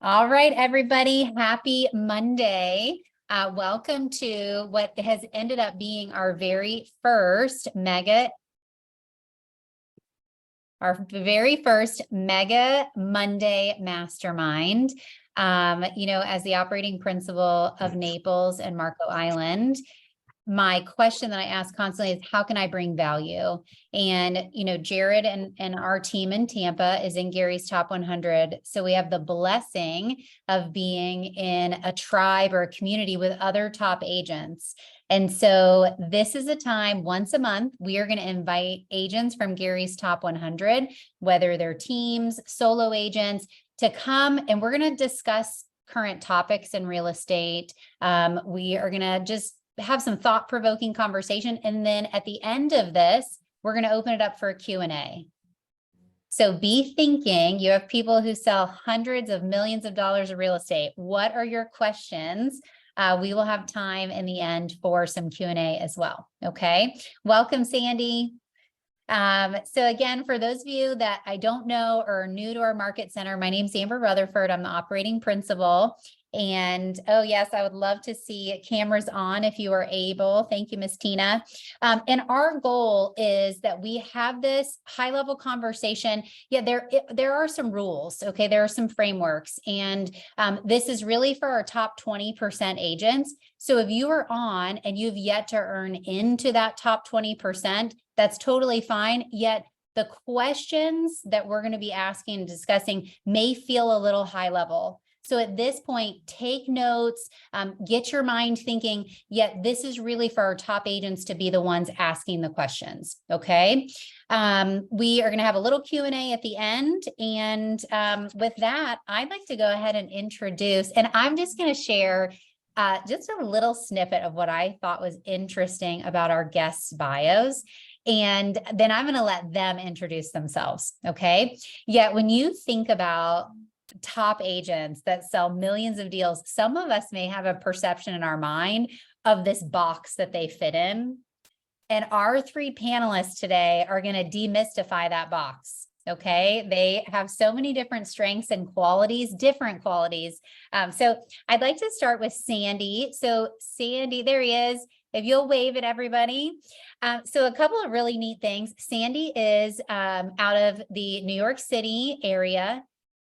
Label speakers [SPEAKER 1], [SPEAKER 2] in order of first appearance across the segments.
[SPEAKER 1] All right, everybody, happy Monday. Welcome to what has ended up being our very first mega Monday Mastermind. As the operating principal of Naples and Marco Island, my question that I ask constantly is, how can I bring value? And, Jared and our team in Tampa is in Gary's top 100. So we have the blessing of being in a tribe or a community with other top agents. And so this is a time once a month, we are going to invite agents from Gary's top 100, whether they're teams, solo agents, to come, and we're going to discuss current topics in real estate. We are going to just have some thought-provoking conversation. And then at the end of this, we're going to open it up for a Q&A. So be thinking, you have people who sell hundreds of millions of dollars of real estate. What are your questions? We will have time in the end for some Q&A as well. Okay. Welcome, Sandy. So again, for those of you that I don't know or are new to our market center, my name's Amber Rutherford. I'm the operating principal. And oh yes, I would love to see cameras on if you are able. Thank you, Miss Tina. And our goal is that we have this high-level conversation. Yeah, there are some rules. Okay, there are some frameworks, and this is really for our top 20% agents. So if you are on and you've yet to earn into that top 20%, that's totally fine. Yet the questions that we're going to be asking and discussing may feel a little high level. So at this point, take notes, get your mind thinking, yet this is really for our top agents to be the ones asking the questions, okay? We are going to have a little Q&A at the end. And with that, I'd like to go ahead and introduce, and I'm just going to share just a little snippet of what I thought was interesting about our guests' bios. And then I'm going to let them introduce themselves, okay? Yet when you think about top agents that sell millions of deals, some of us may have a perception in our mind of this box that they fit in. And our three panelists today are going to demystify that box. Okay. They have so many different strengths and qualities, different qualities. So I'd like to start with Sandy. So Sandy, there he is. If you'll wave at everybody. So a couple of really neat things. Sandy is out of the New York City area.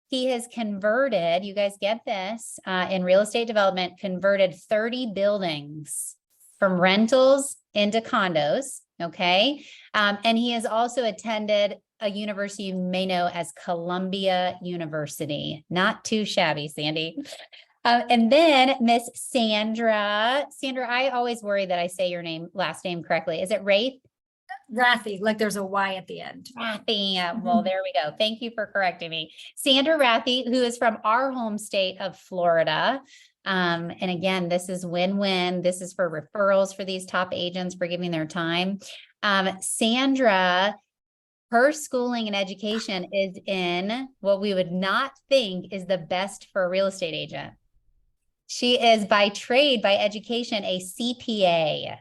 [SPEAKER 1] He has converted, you guys get this, in real estate development, converted 30 buildings from rentals into condos, okay? And he has also attended a university you may know as Columbia University. Not too shabby, Sandy. And then Miss Sandra. Sandra, I always worry that I say your last name correctly. Is it Rathe?
[SPEAKER 2] Rathe, like there's a Y at the end.
[SPEAKER 1] Rathe. Well, there we go. Thank you for correcting me. Sandra Rathe, who is from our home state of Florida. And again, this is win-win. This is for referrals for these top agents for giving their time. Sandra, her schooling and education is in what we would not think is the best for a real estate agent. She is by trade, by education, a CPA.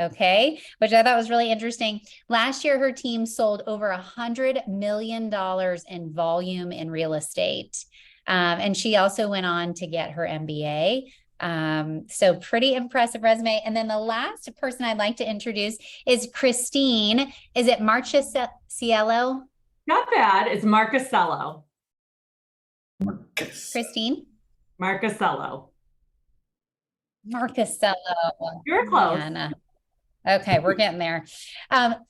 [SPEAKER 1] Okay, which I thought was really interesting. Last year, her team sold over $100 million in volume in real estate. And she also went on to get her MBA. So pretty impressive resume. And then the last person I'd like to introduce is Christine. Is it Marchesiello?
[SPEAKER 3] Not bad. It's Marchesiello.
[SPEAKER 1] Christine?
[SPEAKER 3] Marchesiello.
[SPEAKER 1] Marchesiello.
[SPEAKER 3] You're close.
[SPEAKER 1] Yeah, okay, we're getting there.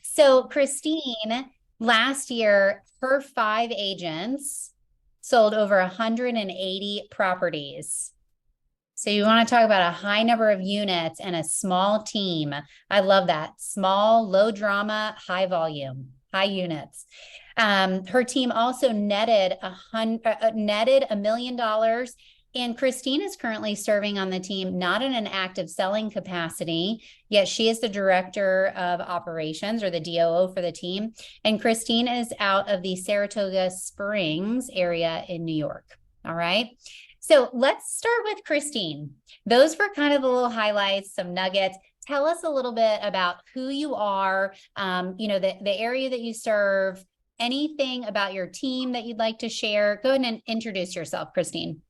[SPEAKER 1] So Christine, last year, her 5 agents sold over 180 properties. So you want to talk about a high number of units and a small team. I love that. Small, low drama, high volume, high units. Her team also netted $1 million. And Christine is currently serving on the team, not in an active selling capacity, yet she is the director of operations or the DOO for the team. And Christine is out of the Saratoga Springs area in New York. All right. So let's start with Christine. Those were kind of the little highlights, some nuggets. Tell us a little bit about who you are, the area that you serve, anything about your team that you'd like to share? Go ahead and introduce yourself, Christine.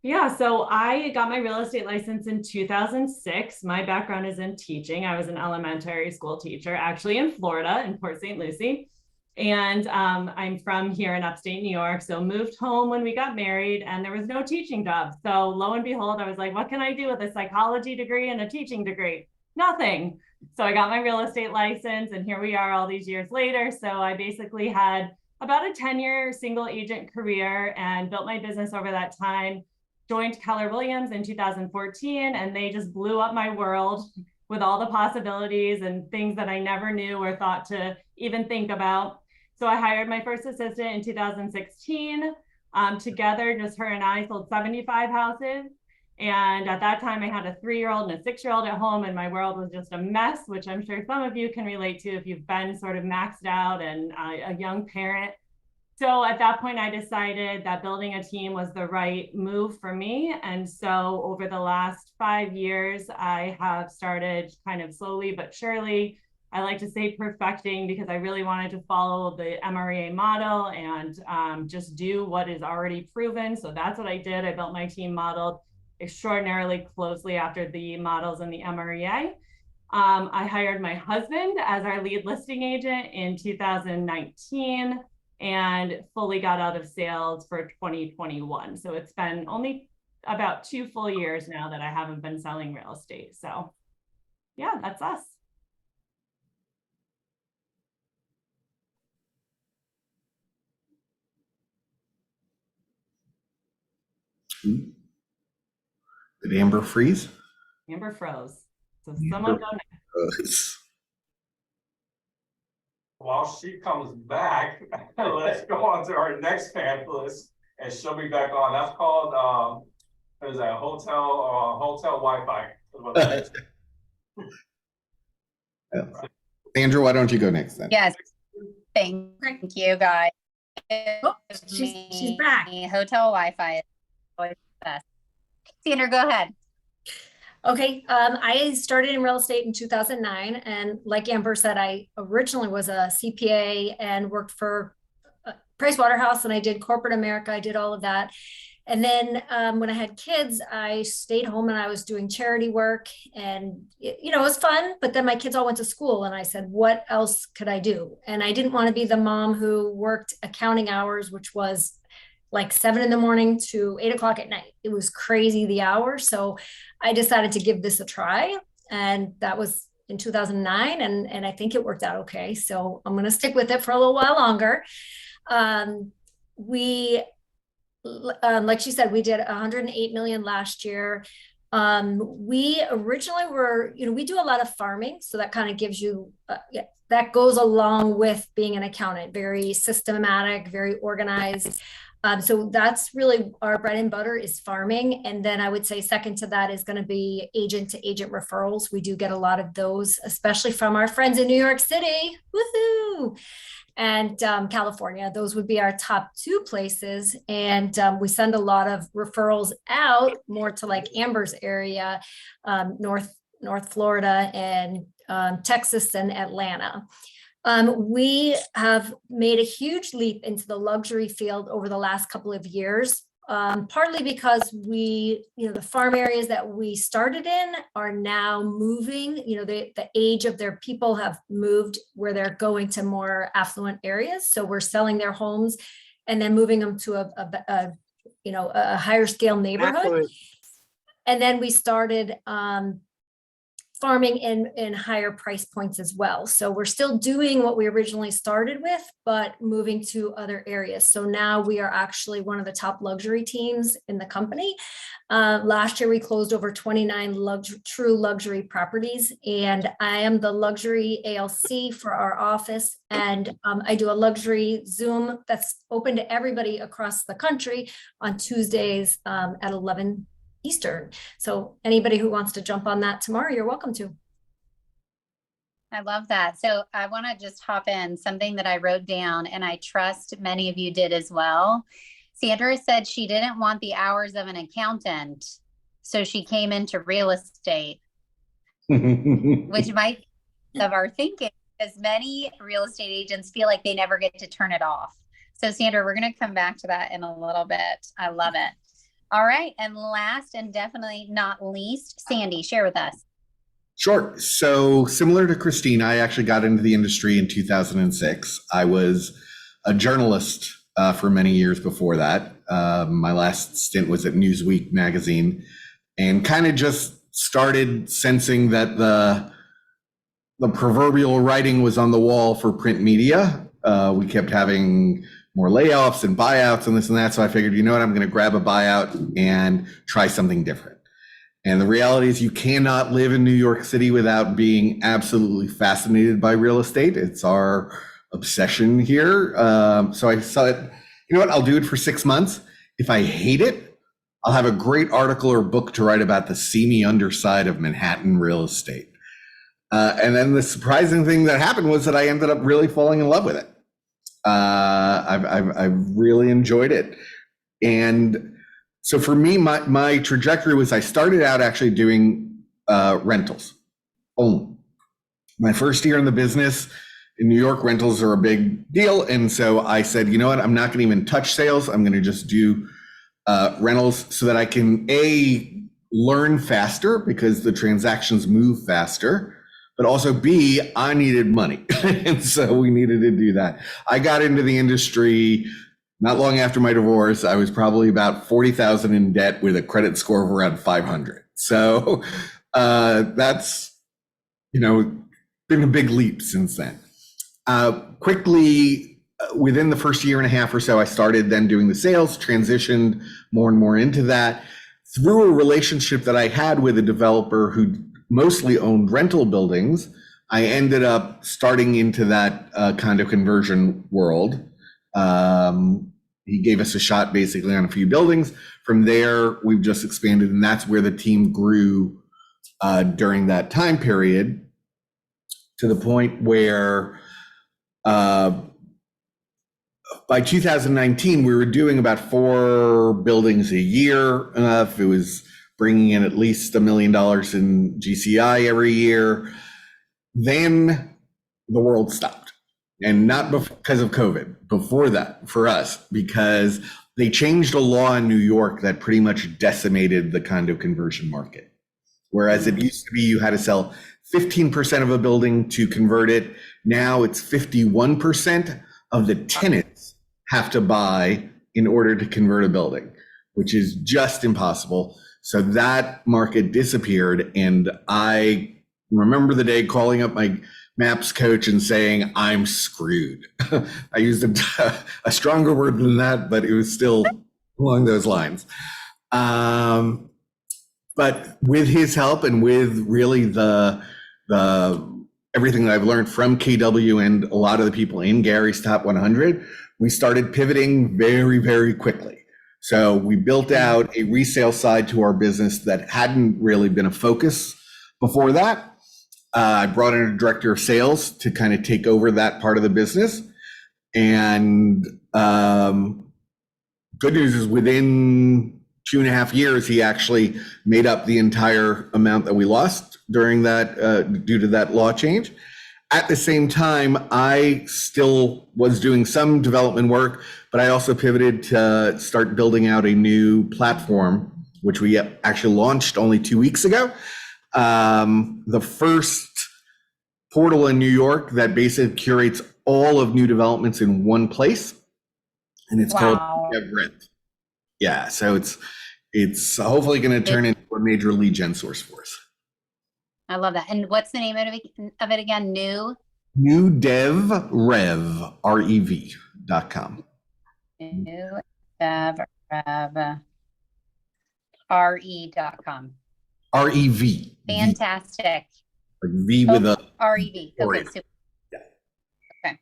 [SPEAKER 3] Yeah, so I got my real estate license in 2006. My background is in teaching. I was an elementary school teacher, actually in Florida, in Port St. Lucie. And I'm from here in upstate New York. So moved home when we got married and there was no teaching job. So lo and behold, I was like, what can I do with a psychology degree and a teaching degree? Nothing. So I got my real estate license and here we are all these years later. So I basically had about a 10-year single agent career and built my business over that time. Joined Keller Williams in 2014 and they just blew up my world with all the possibilities and things that I never knew or thought to even think about. So I hired my first assistant in 2016. Together, just her and I sold 75 houses. And at that time, I had a 3-year-old and a 6-year-old at home, and my world was just a mess, which I'm sure some of you can relate to if you've been sort of maxed out and a young parent. So at that point, I decided that building a team was the right move for me. And so over the last 5 years, I have started kind of slowly but surely, I like to say perfecting, because I really wanted to follow the MREA model and just do what is already proven. So that's what I did. I built my team modeled extraordinarily closely after the models in the MREA. I hired my husband as our lead listing agent in 2019. And fully got out of sales for 2021. So it's been only about 2 full years now that I haven't been selling real estate. So yeah, that's us.
[SPEAKER 4] Did Amber freeze?
[SPEAKER 3] Amber froze. So someone go next.
[SPEAKER 5] While she comes back, let's go on to our next panelist, and she'll be back on. That's called what is that? Hotel Wi-Fi.
[SPEAKER 4] Sandra, why don't you go next then?
[SPEAKER 1] Yes. Thank you, guys.
[SPEAKER 2] Oh, she's back.
[SPEAKER 1] Hotel Wi-Fi is always the best. Sandra, go ahead.
[SPEAKER 2] Okay, I started in real estate in 2009, and like Amber said, I originally was a CPA and worked for Pricewaterhouse, and I did corporate America. I did all of that. And then when I had kids, I stayed home and I was doing charity work, and it was fun. But then my kids all went to school, and I said, what else could I do? And I didn't want to be the mom who worked accounting hours, which was like 7 a.m. to 8 o'clock at night. It was crazy, the hours. So I decided to give this a try. And that was in 2009. And I think it worked out okay. So I'm going to stick with it for a little while longer. Like she said, we did 108 million last year. We originally were, we do a lot of farming. So that kind of gives you, that goes along with being an accountant, very systematic, very organized. So that's really our bread and butter is farming. And then I would say second to that is going to be agent to agent referrals. We do get a lot of those, especially from our friends in New York City. Woohoo! And California. Those would be our top 2 places. And we send a lot of referrals out more to like Amber's area, North Florida and Texas and Atlanta. We have made a huge leap into the luxury field over the last couple of years, partly because the farm areas that we started in are now moving. The age of their people have moved where they're going to more affluent areas. So we're selling their homes and then moving them to a higher scale neighborhood.
[SPEAKER 6] Affluent.
[SPEAKER 2] And then we started farming in higher price points as well. So we're still doing what we originally started with, but moving to other areas. So now we are actually one of the top luxury teams in the company. Last year, we closed over 29 true luxury properties, and I am the luxury ALC for our office. And I do a luxury Zoom that's open to everybody across the country on Tuesdays at 11 Eastern. So anybody who wants to jump on that tomorrow, you're welcome to.
[SPEAKER 1] I love that. So I want to just hop in something that I wrote down, and I trust many of you did as well. Sandra said she didn't want the hours of an accountant, so she came into real estate, which might be of our thinking. because many real estate agents feel like they never get to turn it off. So Sandra, we're going to come back to that in a little bit. I love it. All right. And last and definitely not least, Sandy, share with us.
[SPEAKER 4] Sure. So similar to Christine, I actually got into the industry in 2006. I was a journalist for many years before that. My last stint was at Newsweek magazine, and kind of just started sensing that the proverbial writing was on the wall for print media. We kept having more layoffs and buyouts and this and that. So I figured, you know what, I'm going to grab a buyout and try something different. And the reality is you cannot live in New York City without being absolutely fascinated by real estate. It's our obsession here. So I thought, you know what, I'll do it for 6 months. If I hate it, I'll have a great article or book to write about the seamy underside of Manhattan real estate. And then the surprising thing that happened was that I ended up really falling in love with it. I've really enjoyed it. And so for me, my trajectory was I started out actually doing rentals only. My first year in the business in New York, rentals are a big deal. And so I said, you know what, I'm not going to even touch sales. I'm going to just do rentals so that I can learn faster because the transactions move faster. But also B, I needed money. And so we needed to do that. I got into the industry not long after my divorce. I was probably about $40,000 in debt with a credit score of around 500. So that's, been a big leap since then. Quickly, within the first year and a half or so, I started then doing the sales, transitioned more and more into that through a relationship that I had with a developer who mostly owned rental buildings. I ended up starting into that kind of conversion world. He gave us a shot basically on a few buildings. From there, we've just expanded, and that's where the team grew during that time period, to the point where by 2019, we were doing about 4 buildings a year. It was bringing in at least $1 million in GCI every year. Then the world stopped, and not because of COVID, before that for us, because they changed a law in New York that pretty much decimated the condo conversion market. Whereas it used to be you had to sell 15% of a building to convert it. Now it's 51% of the tenants have to buy in order to convert a building, which is just impossible. So that market disappeared, and I remember the day calling up my MAPS coach and saying, I'm screwed. I used a stronger word than that, but it was still along those lines. But with his help and with really the everything that I've learned from KW and a lot of the people in Gary's Top 100, we started pivoting very, very quickly. So we built out a resale side to our business that hadn't really been a focus before that. I brought in a director of sales to kind of take over that part of the business. And good news is within 2.5 years, he actually made up the entire amount that we lost during that, due to that law change. At the same time, I still was doing some development work, but I also pivoted to start building out a new platform, which we actually launched only 2 weeks ago. The first portal in New York that basically curates all of new developments in one place, and it's called Rathe. Yeah, so it's hopefully going to turn into a major lead gen source for us.
[SPEAKER 1] I love that. And what's the name of it again?
[SPEAKER 4] New Dev Rev, REV.com.
[SPEAKER 1] New Dev Rev, RE.com.
[SPEAKER 4] REV.
[SPEAKER 1] Fantastic.
[SPEAKER 4] Like V with a
[SPEAKER 1] REV. Okay, super.
[SPEAKER 4] Yeah.
[SPEAKER 1] Okay.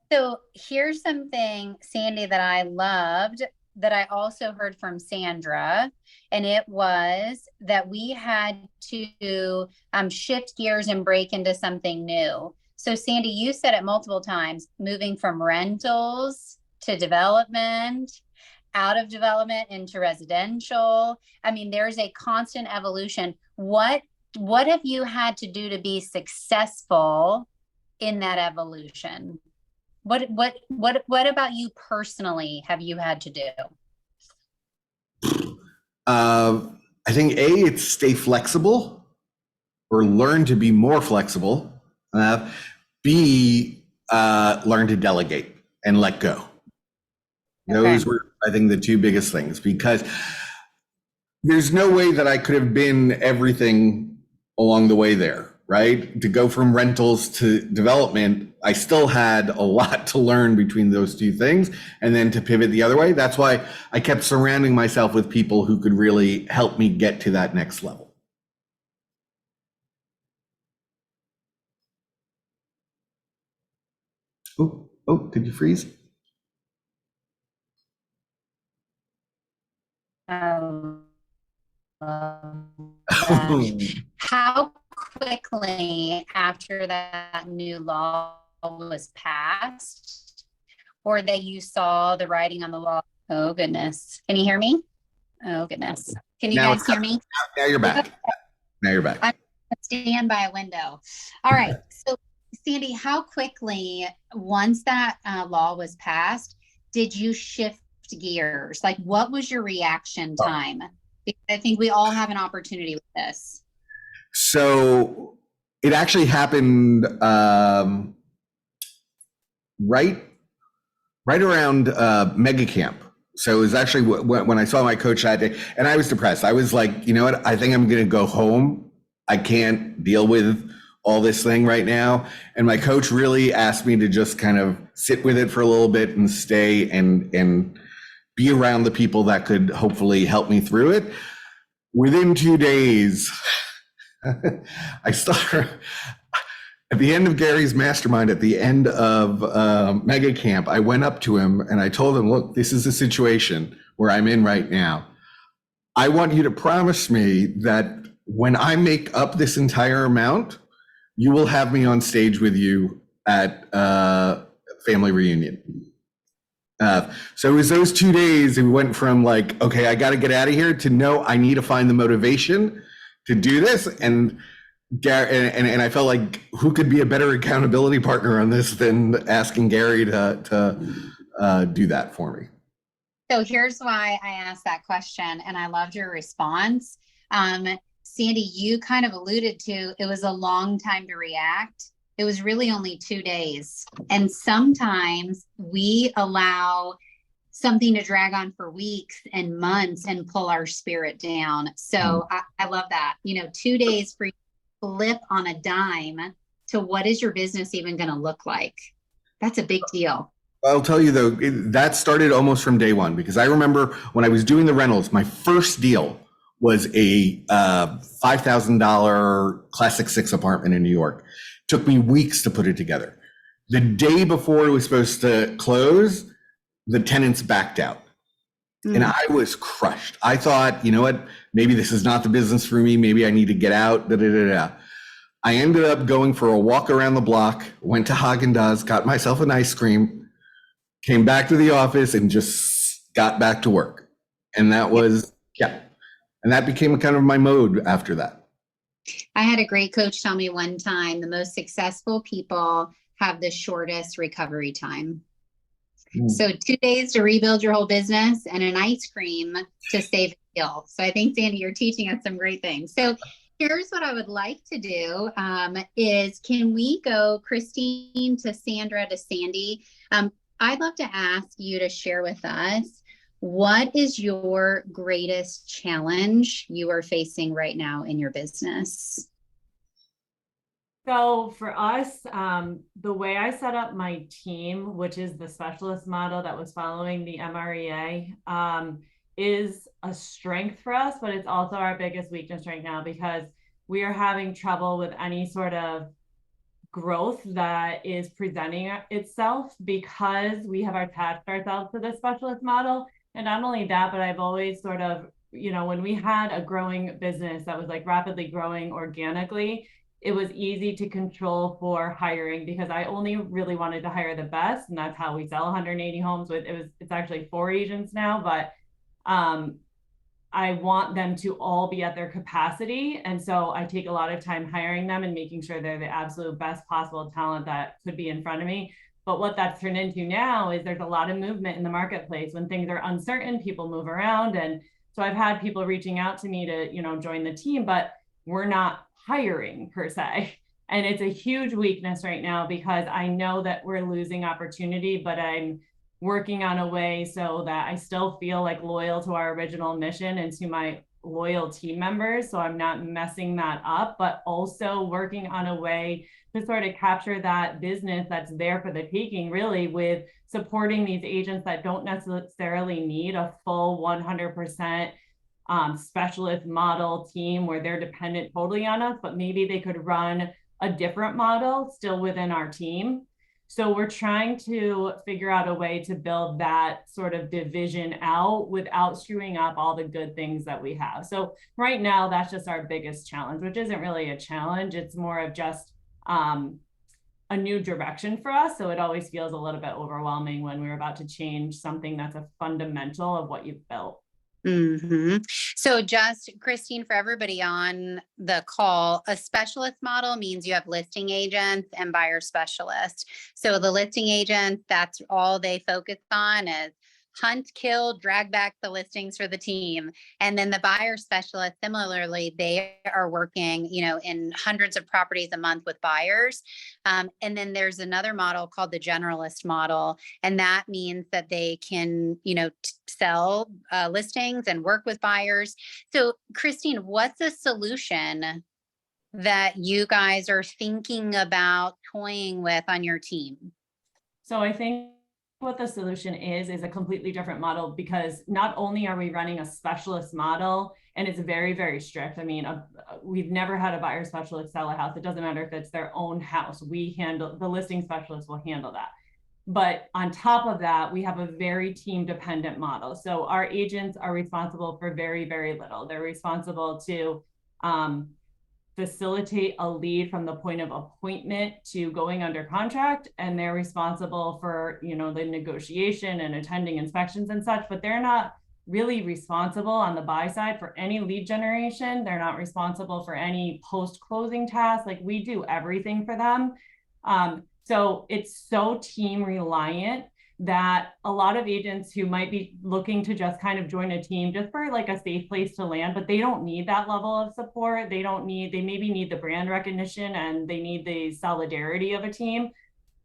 [SPEAKER 1] So here's something, Sandy, that I loved, that I also heard from Sandra, and it was that we had to shift gears and break into something new. So Sandy, you said it multiple times, moving from rentals to development, out of development into residential. I mean, there's a constant evolution. What have you had to do to be successful in that evolution? What about you personally have you had to do?
[SPEAKER 4] I think it's stay flexible or learn to be more flexible. B, learn to delegate and let go. Those were, I think, the two biggest things, because there's no way that I could have been everything along the way there, right? To go from rentals to development, I still had a lot to learn between those two things, and then to pivot the other way. That's why I kept surrounding myself with people who could really help me get to that next level. Oh, did you freeze?
[SPEAKER 1] How quickly after that new law was passed, or that you saw the writing on the wall? Oh goodness. Can you hear me? Oh goodness. Can you guys hear me?
[SPEAKER 4] Now you're back. Now you're back.
[SPEAKER 1] I'm gonna stand by a window. All right. So Sandy, how quickly, once that law was passed, did you shift gears? Like, what was your reaction time? Because I think we all have an opportunity with this.
[SPEAKER 4] So it actually happened right around Mega Camp. So it was actually when I saw my coach that day, and I was depressed. I was like, you know what? I think I'm going to go home. I can't deal with all this thing right now. And my coach really asked me to just kind of sit with it for a little bit and stay and be around the people that could hopefully help me through it. Within 2 days, I started at the end of Gary's mastermind, at the end of Mega Camp. I went up to him and I told him, look, this is the situation where I'm in right now. I want you to promise me that when I make up this entire amount, you will have me on stage with you at family reunion. So it was those 2 days, and we went from like, okay, I got to get out of here, to no, I need to find the motivation to do this. And I felt like, who could be a better accountability partner on this than asking Gary to do that for me?
[SPEAKER 1] So here's why I asked that question, and I loved your response. Sandy, you kind of alluded to, it was a long time to react. It was really only 2 days. And sometimes we allow something to drag on for weeks and months and pull our spirit down. So I love that. 2 days for you to flip on a dime to what is your business even going to look like? That's a big deal.
[SPEAKER 4] I'll tell you though, that started almost from day one, because I remember when I was doing the rentals, my first deal was a $5,000 Classic 6 apartment in New York. Took me weeks to put it together. The day before it was supposed to close, the tenants backed out. And I was crushed. I thought, you know what, maybe this is not the business for me. Maybe I need to get out. I ended up going for a walk around the block, went to Haagen-Dazs, got myself an ice cream, came back to the office, and just got back to work. And that was, and that became kind of my mode after that.
[SPEAKER 1] I had a great coach tell me one time, the most successful people have the shortest recovery time. So 2 days to rebuild your whole business and an ice cream to save a deal. So I think, Sandy, you're teaching us some great things. So here's what I would like to do is, can we go Christine to Sandra to Sandy? I'd love to ask you to share with us, what is your greatest challenge you are facing right now in your business?
[SPEAKER 3] So for us, the way I set up my team, which is the specialist model that was following the MREA, is a strength for us, but it's also our biggest weakness right now, because we are having trouble with any sort of growth that is presenting itself, because we have attached ourselves to the specialist model. And not only that, but I've always sort of, when we had a growing business that was like rapidly growing organically, it was easy to control for hiring, because I only really wanted to hire the best. And that's how we sell 180 homes with, it's actually 4 agents now, but I want them to all be at their capacity. And so I take a lot of time hiring them and making sure they're the absolute best possible talent that could be in front of me. But what that's turned into now is there's a lot of movement in the marketplace. When things are uncertain, people move around. And so I've had people reaching out to me to, join the team, but we're not hiring per se. And it's a huge weakness right now because I know that we're losing opportunity, but I'm working on a way so that I still feel like loyal to our original mission and to my loyal team members. So I'm not messing that up, but also working on a way to sort of capture that business that's there for the taking, really, with supporting these agents that don't necessarily need a full 100% specialist model team where they're dependent totally on us, but maybe they could run a different model still within our team. So we're trying to figure out a way to build that sort of division out without screwing up all the good things that we have. So right now, that's just our biggest challenge, which isn't really a challenge. It's more of just a new direction for us. So it always feels a little bit overwhelming when we're about to change something that's a fundamental of what you've built.
[SPEAKER 1] Mm-hmm. So just Christine, for everybody on the call, a specialist model means you have listing agents and buyer specialists. So the listing agents, that's all they focus on is hunt, kill, drag back the listings for the team. And then the buyer specialist, similarly, they are working, in hundreds of properties a month with buyers. And then there's another model called the generalist model. And that means that they can, sell listings and work with buyers. So Christine, what's a solution that you guys are thinking about toying with on your team?
[SPEAKER 3] So I think what the solution is a completely different model, because not only are we running a specialist model and it's very, very strict. I mean, we've never had a buyer specialist sell a house. It doesn't matter if it's their own house. The listing specialist will handle that. But on top of that, we have a very team dependent model. So our agents are responsible for very, very little. They're responsible to facilitate a lead from the point of appointment to going under contract, and they're responsible for the negotiation and attending inspections and such, but they're not really responsible on the buy side for any lead generation. They're not responsible for any post-closing tasks. Like, we do everything for them. So it's so team reliant that a lot of agents who might be looking to just kind of join a team just for like a safe place to land, but they don't need that level of support. They maybe need the brand recognition and they need the solidarity of a team.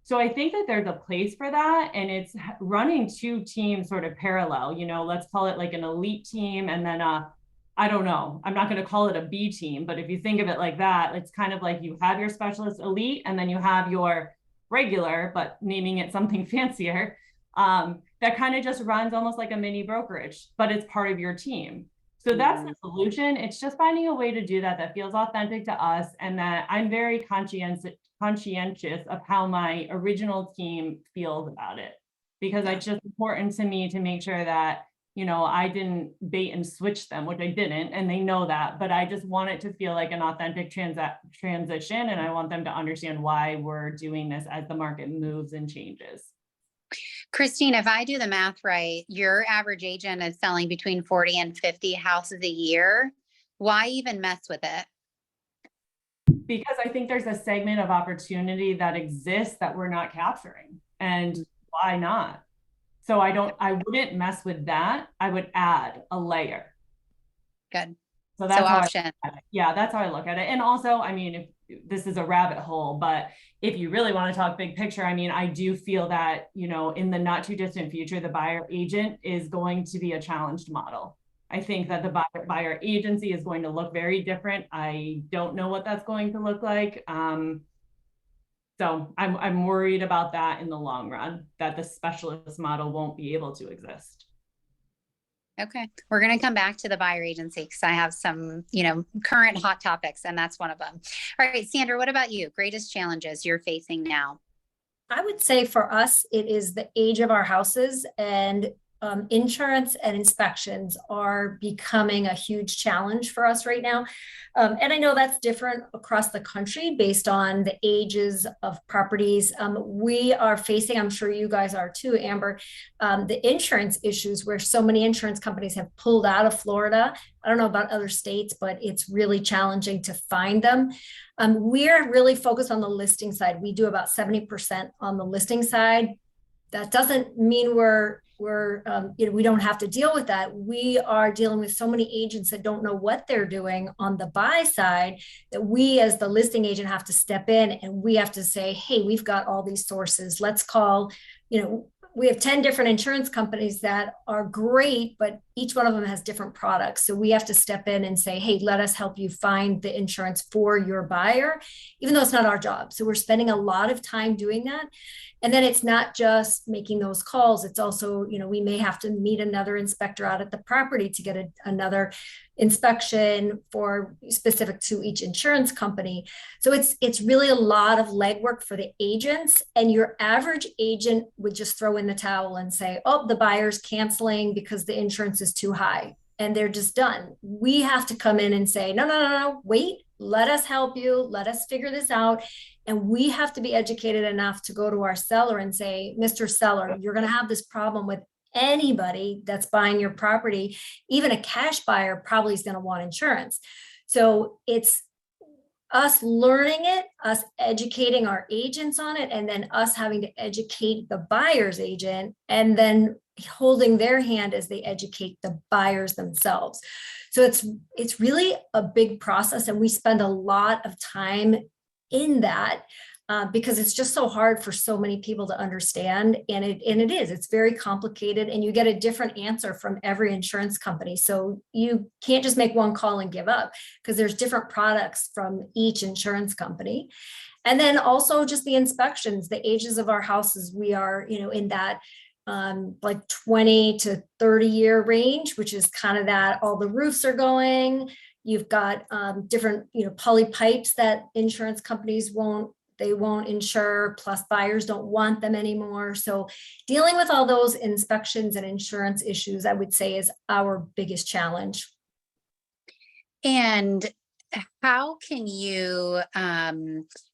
[SPEAKER 3] So I think that there's a place for that. And it's running two teams sort of parallel, let's call it like an elite team. And then I don't know, I'm not going to call it a B team, but if you think of it like that, it's kind of like you have your specialist elite and then you have your regular, but naming it something fancier, that kind of just runs almost like a mini brokerage, but it's part of your team. So that's the solution. It's just finding a way to do that feels authentic to us, and that I'm very conscientious of how my original team feels about it, because it's just important to me to make sure that I didn't bait and switch them, which I didn't, and they know that, but I just want it to feel like an authentic transition, and I want them to understand why we're doing this as the market moves and changes.
[SPEAKER 1] Christine, if I do the math right, your average agent is selling between 40 and 50 houses a year. Why even mess with it?
[SPEAKER 3] Because I think there's a segment of opportunity that exists that we're not capturing, and why not? So I wouldn't mess with that. I would add a layer.
[SPEAKER 1] Good.
[SPEAKER 3] So that's how
[SPEAKER 1] option.
[SPEAKER 3] That's how I look at it. And also, I mean, if this is a rabbit hole, but if you really want to talk big picture, I mean, I do feel that, in the not too distant future, the buyer agent is going to be a challenged model. I think that the buyer agency is going to look very different. I don't know what that's going to look like. So I'm worried about that in the long run, that the specialist model won't be able to exist.
[SPEAKER 1] Okay. We're going to come back to the buyer agency because I have some, current hot topics, and that's one of them. All right, Sandra, what about you? Greatest challenges you're facing now?
[SPEAKER 2] I would say for us, it is the age of our houses and insurance and inspections are becoming a huge challenge for us right now. And I know that's different across the country based on the ages of properties. We are facing, I'm sure you guys are too, Amber, the insurance issues where so many insurance companies have pulled out of Florida. I don't know about other states, but it's really challenging to find them. We're really focused on the listing side. We do about 70% on the listing side. That doesn't mean we don't have to deal with that. We are dealing with so many agents that don't know what they're doing on the buy side that we as the listing agent have to step in and we have to say, hey, we've got all these sources. Let's call, we have 10 different insurance companies that are great, but each one of them has different products. So we have to step in and say, hey, let us help you find the insurance for your buyer, even though it's not our job. So we're spending a lot of time doing that. And then it's not just making those calls. It's also, we may have to meet another inspector out at the property to get another inspection for specific to each insurance company. So it's really a lot of legwork for the agents, and your average agent would just throw in the towel and say, oh, the buyer's canceling because the insurance is too high, and they're just done. We have to come in and say, no, wait, let us help you. Let us figure this out. And we have to be educated enough to go to our seller and say, Mr. Seller, you're going to have this problem with anybody that's buying your property. Even a cash buyer probably is going to want insurance. So it's us learning it, us educating our agents on it, and then us having to educate the buyer's agent, and then holding their hand as they educate the buyers themselves. So it's really a big process, and we spend a lot of time in that because it's just so hard for so many people to understand. And it's very complicated, and you get a different answer from every insurance company. So you can't just make one call and give up, because there's different products from each insurance company. And then also just the inspections, the ages of our houses, we are, in that like 20 to 30 year range, which is kind of that all the roofs are going. You've got different, poly pipes that insurance companies won't insure, plus buyers don't want them anymore. So dealing with all those inspections and insurance issues, I would say, is our biggest challenge.
[SPEAKER 1] And how can you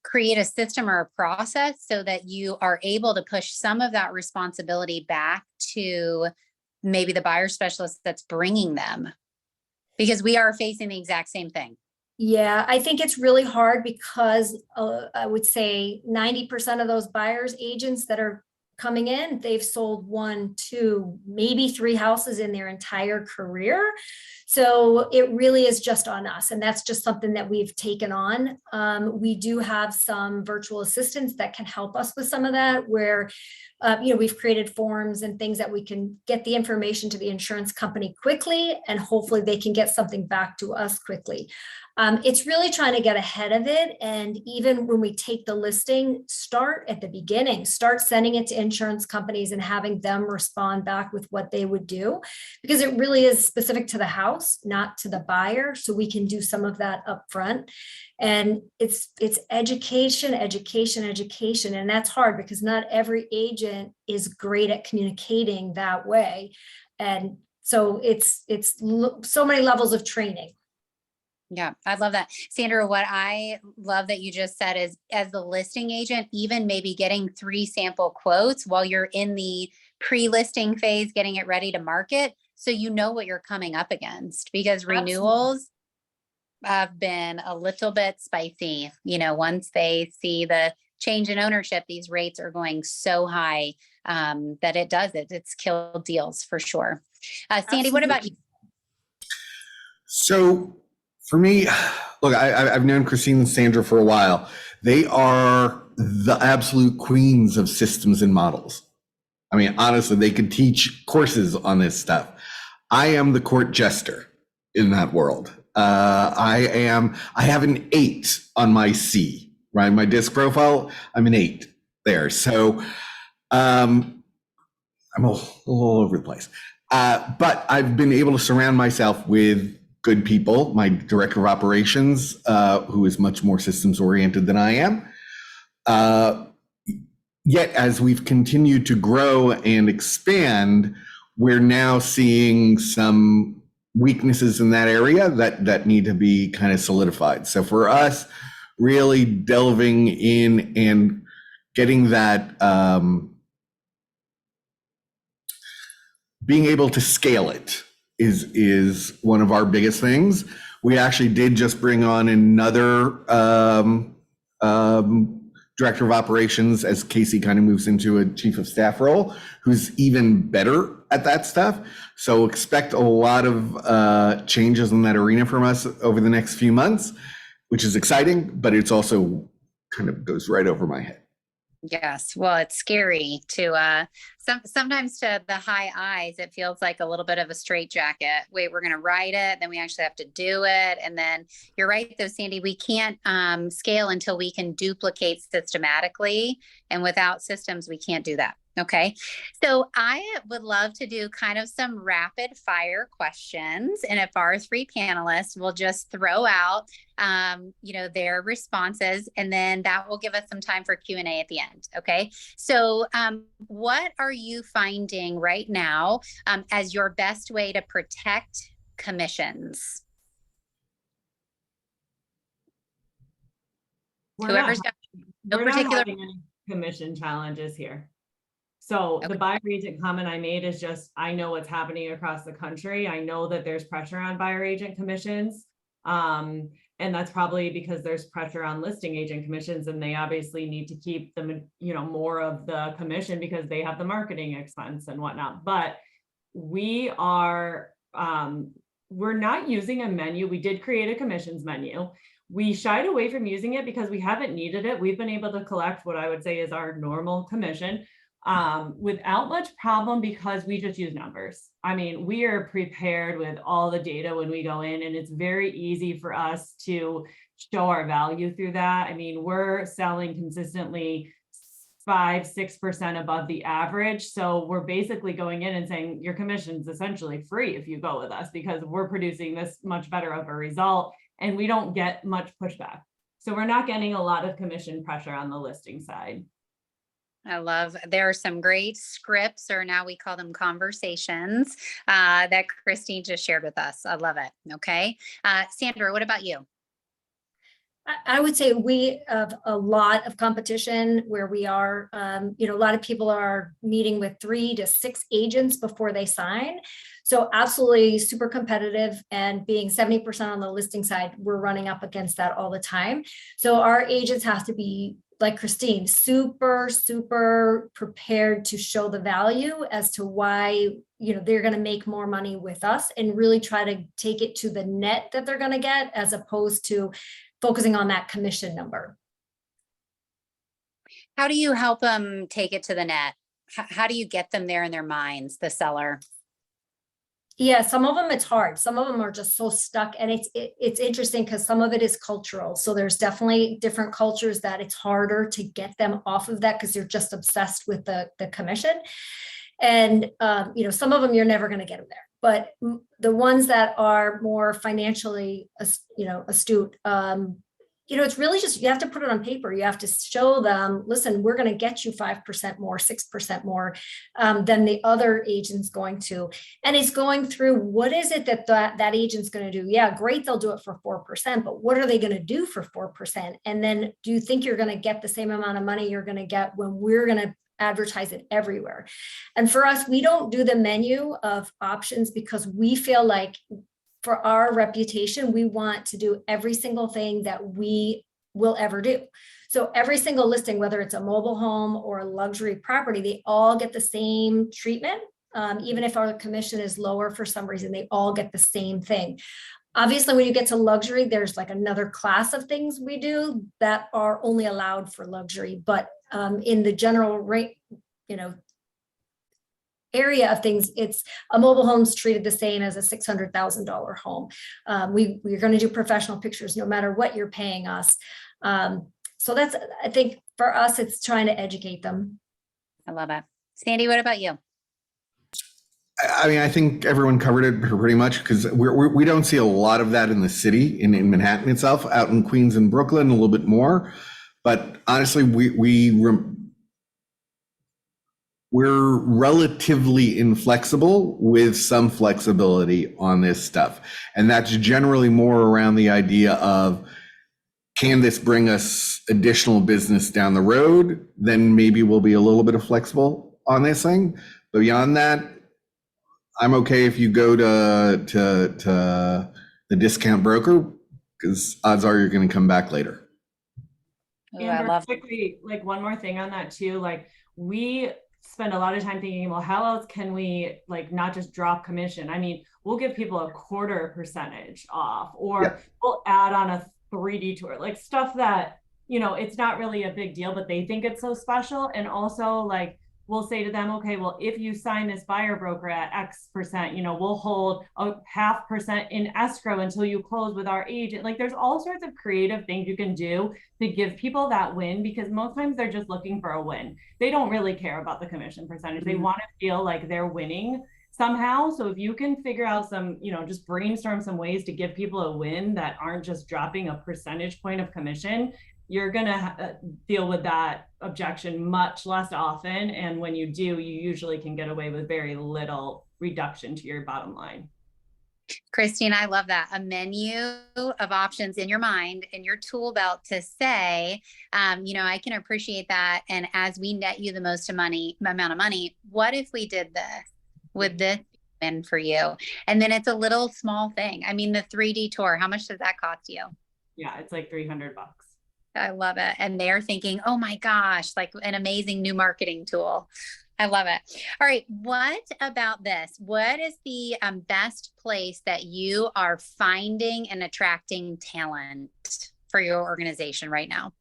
[SPEAKER 1] create a system or a process so that you are able to push some of that responsibility back to maybe the buyer specialist that's bringing them? Because we are facing the exact same thing.
[SPEAKER 2] Yeah, I think it's really hard because I would say 90% of those buyers agents that are coming in, they've sold 1, 2, maybe 3 houses in their entire career. So it really is just on us. And that's just something that we've taken on. We do have some virtual assistants that can help us with some of that, where we've created forms and things that we can get the information to the insurance company quickly, and hopefully they can get something back to us quickly. It's really trying to get ahead of it. And even when we take the listing, start at the beginning, start sending it to insurance companies and having them respond back with what they would do, because it really is specific to the house, not to the buyer. So we can do some of that up front. And it's education. And that's hard because not every agent is great at communicating that way. And so it's so many levels of training.
[SPEAKER 1] Yeah, I love that. Sandra, what I love that you just said is, as the listing agent, even maybe getting 3 sample quotes while you're in the pre-listing phase, getting it ready to market, so you know what you're coming up against, because renewals have been a little bit spicy. Once they see the change in ownership, these rates are going so high that it's killed deals for sure. Sandy, what about you?
[SPEAKER 4] So for me, look, I've known Christine and Sandra for a while. They are the absolute queens of systems and models. I mean, honestly, they could teach courses on this stuff. I am the court jester in that world. I have an 8 on my C, right? My disc profile, I'm an 8 there. So I'm all over the place. But I've been able to surround myself with good people. My director of operations, who is much more systems oriented than I am. Yet as we've continued to grow and expand, we're now seeing some weaknesses in that area that need to be kind of solidified. So for us, really delving in and getting that, being able to scale it is one of our biggest things. We actually did just bring on another director of operations as Casey kind of moves into a chief of staff role, who's even better at that stuff. So expect a lot of changes in that arena from us over the next few months, which is exciting, but it's also kind of goes right over my head.
[SPEAKER 1] Yes. Well, it's scary to sometimes to the high eyes, it feels like a little bit of a straitjacket. Wait, we're going to write it, then we actually have to do it. And then you're right though, Sandy, we can't scale until we can duplicate systematically. And without systems, we can't do that. Okay. So I would love to do kind of some rapid fire questions. And if our three panelists will just throw out, their responses, and then that will give us some time for Q&A at the end. Okay. So what are you finding right now as your best way to protect commissions?
[SPEAKER 3] We're not having any commission challenges here. So
[SPEAKER 1] Okay.
[SPEAKER 3] The buyer agent comment I made is just, I know what's happening across the country. I know that there's pressure on buyer agent commissions. And that's probably because there's pressure on listing agent commissions, and they obviously need to keep them, more of the commission because they have the marketing expense and whatnot. But we are, we're not using a menu. We did create a commissions menu. We shied away from using it because we haven't needed it. We've been able to collect what I would say is our normal commission without much problem because we just use numbers. I mean, we are prepared with all the data when we go in, and it's very easy for us to show our value through that. I mean, we're selling consistently 5-6% above the average. So we're basically going in and saying your commission's essentially free if you go with us, because we're producing this much better of a result and we don't get much pushback. So we're not getting a lot of commission pressure on the listing side.
[SPEAKER 1] There are some great scripts, or now we call them conversations, that Christine just shared with us. I love it. Okay. Sandra, what about you?
[SPEAKER 2] I would say we have a lot of competition where we are, a lot of people are meeting with 3 to 6 agents before they sign. So absolutely super competitive, and being 70% on the listing side, we're running up against that all the time. So our agents have to be, like Christine, super, super prepared to show the value as to why, they're going to make more money with us, and really try to take it to the net that they're going to get, as opposed to focusing on that commission number.
[SPEAKER 1] How do you help them take it to the net? How do you get them there in their minds, the seller?
[SPEAKER 2] Yeah, some of them it's hard. Some of them are just so stuck, and it's interesting because some of it is cultural. So there's definitely different cultures that it's harder to get them off of that because they're just obsessed with the commission. And some of them you're never going to get them there. But the ones that are more financially, astute, it's really just, you have to put it on paper. You have to show them, listen, we're going to get you 5% more, 6% more than the other agent's going to. And it's going through, what is it that agent's going to do? Yeah, great, they'll do it for 4%, but what are they going to do for 4%? And then do you think you're going to get the same amount of money you're going to get when we're going to advertise it everywhere? And for us, we don't do the menu of options because we feel like, for our reputation, we want to do every single thing that we will ever do. So every single listing, whether it's a mobile home or a luxury property, they all get the same treatment. Even if our commission is lower for some reason, they all get the same thing. Obviously, when you get to luxury, there's like another class of things we do that are only allowed for luxury. But in the general rate, area of things, it's a mobile home's treated the same as a $600,000 home. We're going to do professional pictures no matter what you're paying us. So that's, I think for us, it's trying to educate them.
[SPEAKER 1] I love it. Sandy, what about you?
[SPEAKER 4] I mean, I think everyone covered it pretty much, because we don't see a lot of that in the city, in Manhattan itself. Out in Queens and Brooklyn, a little bit more. But honestly, we're relatively inflexible with some flexibility on this stuff. And that's generally more around the idea of, can this bring us additional business down the road? Then maybe we'll be a little bit of flexible on this thing. But beyond that, I'm okay if you go to the discount broker, because odds are you're going to come back later.
[SPEAKER 1] Ooh, I
[SPEAKER 3] Amber,
[SPEAKER 1] love
[SPEAKER 3] quickly, like one more thing on that too, like we spend a lot of time thinking, well, how else can we like not just drop commission? I mean, we'll give people a 1/4% off, or
[SPEAKER 4] Yeah.
[SPEAKER 3] we'll add on a 3D tour, like stuff that, you know, it's not really a big deal, but they think it's so special. And also like, we'll say to them, okay, well, if you sign this buyer broker at X%, you know, we'll hold a 0.5% in escrow until you close with our agent. Like there's all sorts of creative things you can do to give people that win, because most times they're just looking for a win. They don't really care about the commission percentage. They want to feel like they're winning somehow. So if you can figure out some, you know, just brainstorm some ways to give people a win that aren't just dropping a percentage point of commission, you're going to deal with that objection much less often. And when you do, you usually can get away with very little reduction to your bottom line.
[SPEAKER 1] Christine, I love that. A menu of options in your mind, in your tool belt to say, you know, I can appreciate that. And as we net you the most amount of money, what if we did this? Would this win for you? And then it's a little small thing. I mean, the 3D tour, how much does that cost you?
[SPEAKER 3] Yeah, it's like $300.
[SPEAKER 1] I love it. And they're thinking, oh my gosh, like an amazing new marketing tool. I love it. All right. What about this? What is the best place that you are finding and attracting talent for your organization right now?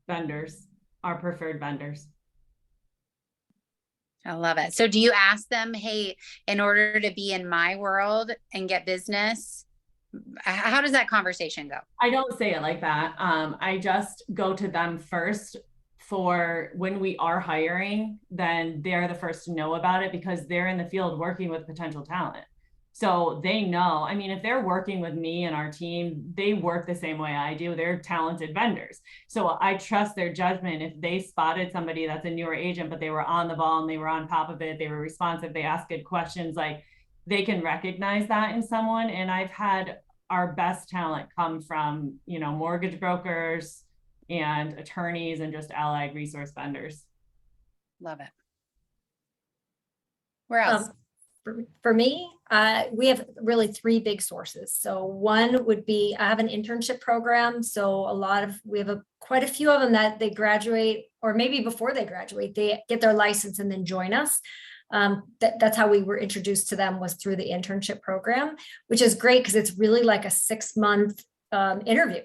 [SPEAKER 3] Vendors, our preferred vendors.
[SPEAKER 1] I love it. So do you ask them, hey, in order to be in my world and get business, how does that conversation go?
[SPEAKER 3] I don't say it like that. I just go to them first for when we are hiring, then they're the first to know about it because they're in the field working with potential talent. So they know, I mean, if they're working with me and our team, they work the same way I do. They're talented vendors. So I trust their judgment. If they spotted somebody that's a newer agent, but they were on the ball and they were on top of it, they were responsive, they asked good questions, like they can recognize that in someone. And I've had our best talent come from, you know, mortgage brokers and attorneys and just allied resource vendors.
[SPEAKER 1] Love it. Where else?
[SPEAKER 2] For me, we have really 3 big sources. So one would be, I have an internship program. So we have quite a few of them that they graduate, or maybe before they graduate, they get their license and then join us. That's how we were introduced to them, was through the internship program, which is great because it's really like a 6-month interview,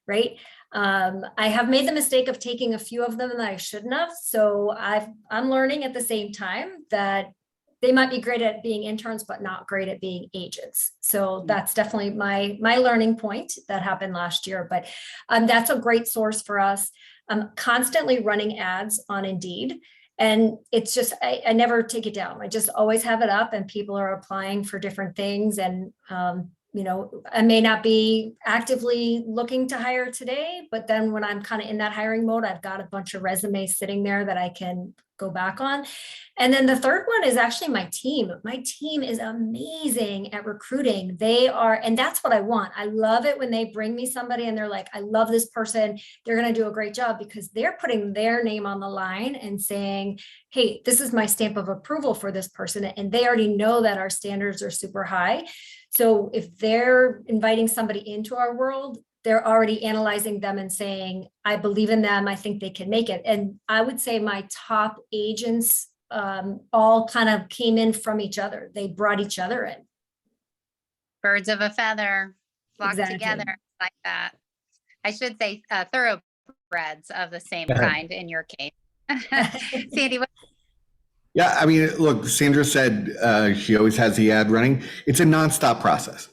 [SPEAKER 2] right? I have made the mistake of taking a few of them that I shouldn't have. So I'm learning at the same time that they might be great at being interns, but not great at being agents. So that's definitely my learning point that happened last year. But that's a great source for us. I'm constantly running ads on Indeed. And it's just, I never take it down. I just always have it up and people are applying for different things. And, you know, I may not be actively looking to hire today, but then when I'm kind of in that hiring mode, I've got a bunch of resumes sitting there that I can go back on. And then the third one is actually my team. My team is amazing at recruiting. They are, and that's what I want. I love it when they bring me somebody and they're like, I love this person. They're going to do a great job, because they're putting their name on the line and saying, hey, this is my stamp of approval for this person. And they already know that our standards are super high. So if they're inviting somebody into our world, they're already analyzing them and saying, I believe in them. I think they can make it. And I would say my top agents all kind of came in from each other. They brought each other in.
[SPEAKER 1] Birds of a feather flock
[SPEAKER 2] Exactly.
[SPEAKER 1] together like that. I should say thoroughbreds of the same kind in your case. Sandy, what?
[SPEAKER 4] Yeah, I mean, look, Sandra said she always has the ad running. It's a nonstop process.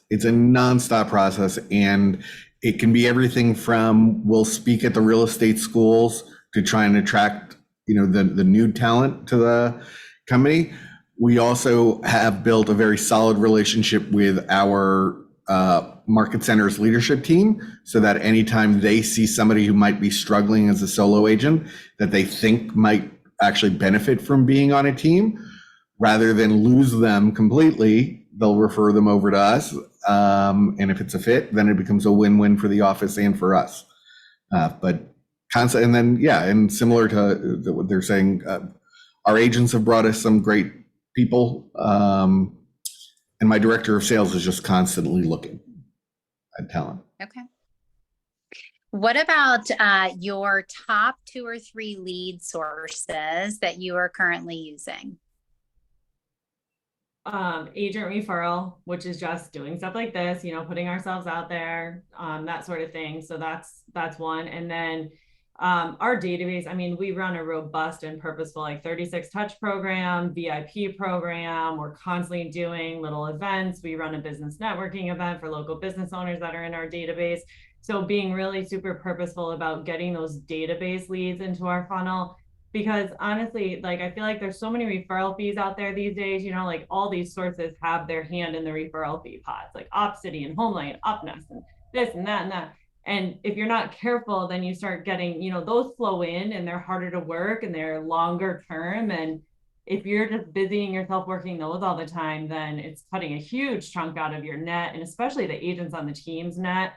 [SPEAKER 4] And it can be everything from, we'll speak at the real estate schools to try and attract, you know, the new talent to the company. We also have built a very solid relationship with our Market Centers leadership team, so that anytime they see somebody who might be struggling as a solo agent that they think might actually benefit from being on a team. Rather than lose them completely, they'll refer them over to us. And if it's a fit, then it becomes a win-win for the office and for us. But constant, and then, yeah, and similar to what they're saying, our agents have brought us some great people. And my director of sales is just constantly looking at talent.
[SPEAKER 1] Okay. What about your top 2 or 3 lead sources that you are currently using?
[SPEAKER 3] Agent referral, which is just doing stuff like this, putting ourselves out there, that sort of thing. So that's one. And then our database, we run a robust and purposeful 36 touch program, VIP program. We're constantly doing little events. We run a business networking event for local business owners that are in our database. So being really super purposeful about getting those database leads into our funnel. Because honestly, I feel like there's so many referral fees out there these days, all these sources have their hand in the referral fee pots, like Opcity and Homeline, Upnest, and this and that and that. And if you're not careful, then you start getting, those flow in and they're harder to work and they're longer term. And if you're just busying yourself working those all the time, then it's cutting a huge chunk out of your net, and especially the agents on the team's net.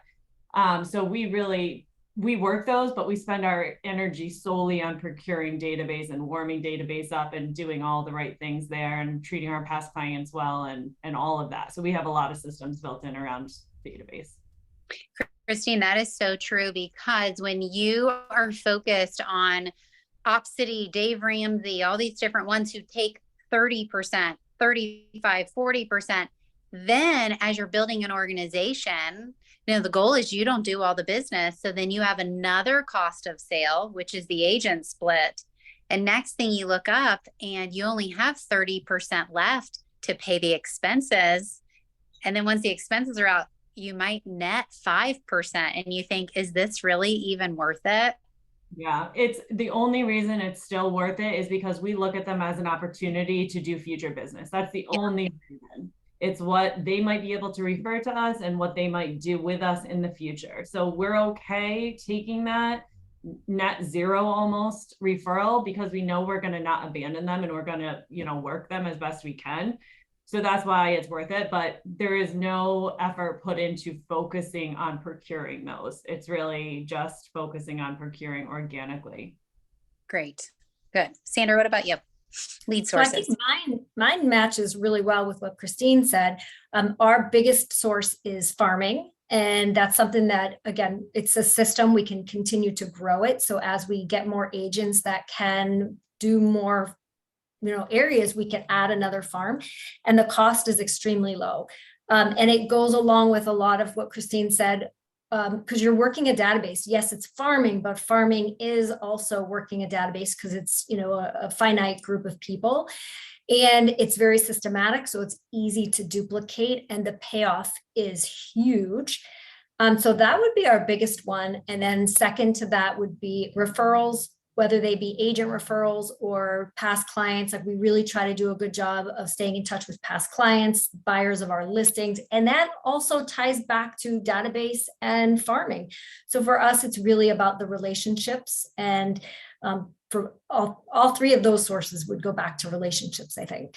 [SPEAKER 3] So we work those, but we spend our energy solely on procuring database and warming database up and doing all the right things there and treating our past clients well and all of that. So we have a lot of systems built in around database.
[SPEAKER 1] Christine, that is so true, because when you are focused on Opcity, Dave Ramsey, all these different ones who take 30%, 35, 40%, then as you're building an organization, the goal is you don't do all the business. So then you have another cost of sale, which is the agent split. And next thing you look up and you only have 30% left to pay the expenses. And then once the expenses are out, you might net 5%. And you think, is this really even worth it?
[SPEAKER 3] Yeah, it's the only reason it's still worth it is because we look at them as an opportunity to do future business. That's the only reason. It's what they might be able to refer to us and what they might do with us in the future. So we're okay taking that net zero almost referral because we know we're going to not abandon them and we're going to, work them as best we can. So that's why it's worth it. But there is no effort put into focusing on procuring those. It's really just focusing on procuring organically.
[SPEAKER 1] Great. Good. Sandra, what about you? Lead sources.
[SPEAKER 2] So I think mine matches really well with what Christine said. Our biggest source is farming. And that's something that, again, it's a system. We can continue to grow it. So as we get more agents that can do more, areas, we can add another farm, and the cost is extremely low. And it goes along with a lot of what Christine said, because you're working a database. Yes, it's farming, but farming is also working a database because it's, a finite group of people, and it's very systematic. So it's easy to duplicate and the payoff is huge. So that would be our biggest one. And then second to that would be referrals, whether they be agent referrals or past clients. We really try to do a good job of staying in touch with past clients, buyers of our listings. And that also ties back to database and farming. So for us, it's really about the relationships. And for all 3 of those sources would go back to relationships, I think.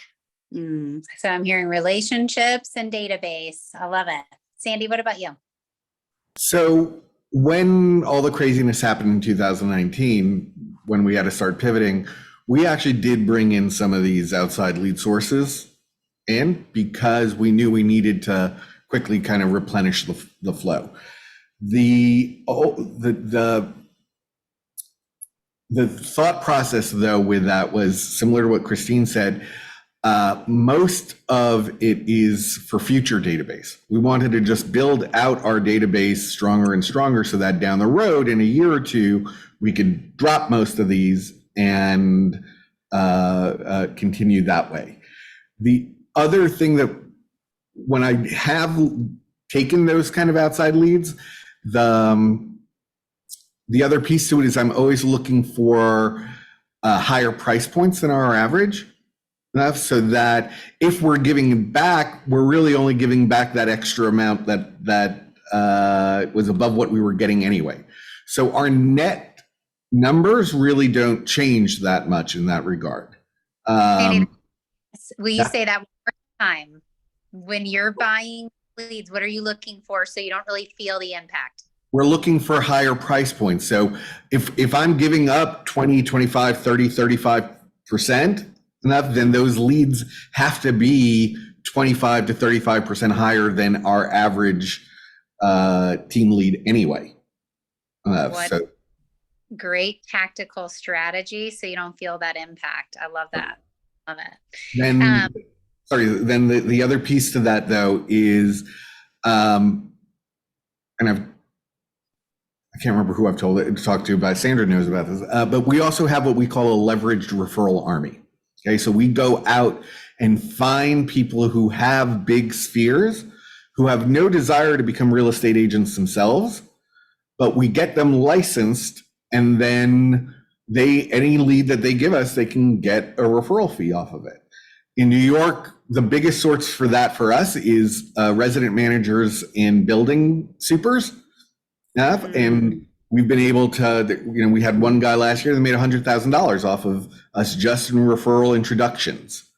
[SPEAKER 1] So I'm hearing relationships and database. I love it. Sandy, what about you?
[SPEAKER 4] So when all the craziness happened in 2019, when we had to start pivoting, we actually did bring in some of these outside lead sources in because we knew we needed to quickly kind of replenish the flow. The thought process, though, with that was similar to what Christine said. Most of it is for future database. We wanted to just build out our database stronger and stronger so that down the road in a year or 2, we could drop most of these and continue that way. The other thing that when I have taken those kind of outside leads, the other piece to it is I'm always looking for higher price points than our average. Enough so that if we're giving back, we're really only giving back that extra amount that was above what we were getting anyway. So our net Numbers really don't change that much in that regard.
[SPEAKER 1] Sandy, will you
[SPEAKER 4] yeah.
[SPEAKER 1] say that one more time? When you're buying leads, what are you looking for so you don't really feel the impact?
[SPEAKER 4] We're looking for higher price points. So if I'm giving up 20, 25, 30, 35% enough, then those leads have to be 25 to 35% higher than our average team lead anyway. So
[SPEAKER 1] great tactical strategy so you don't feel that impact. I love that. Love it.
[SPEAKER 4] Then, then the other piece to that though is, and I can't remember who I've talked to, but Sandra knows about this. But we also have what we call a leveraged referral army. Okay, so we go out and find people who have big spheres, who have no desire to become real estate agents themselves, but we get them licensed, and then any lead that they give us, they can get a referral fee off of it. In New York, the biggest source for that for us is resident managers and building supers. And we've been able to, we had one guy last year that made $100,000 off of us just in referral introductions,